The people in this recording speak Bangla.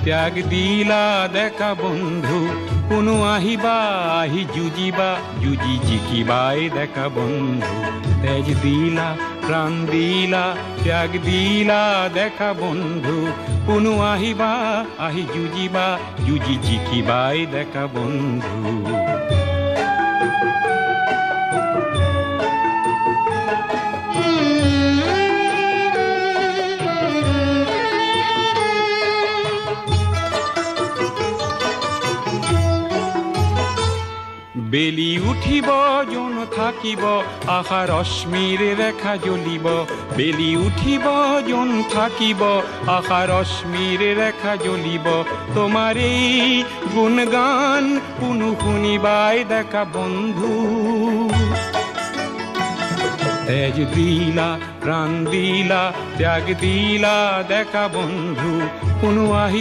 ত্যাগ দিলা দেখা বন্ধু কোনো আহিবা আহি যুজিবা যুজি জিকিবাই দেখা বন্ধু তেজ দিলা প্রাণ দিলা ত্যাগ দিলা দেখা বন্ধু কোনো আহিবা আহি যুজিবা যুজি জিকিবাই দেখা বন্ধু বেলি উঠিব জন থাকিব আশা রশ্মির রেখা জ্বলিব বেলি উঠিব জন থাকিব আশা রশ্মির রেখা জ্বলিব তোমার এই গুণগান পুনু শুনিবাই দেখা বন্ধু তেজ দিলা প্রাণ দিলা ত্যাগ দিলা দেখা বন্ধু কোনো আহিব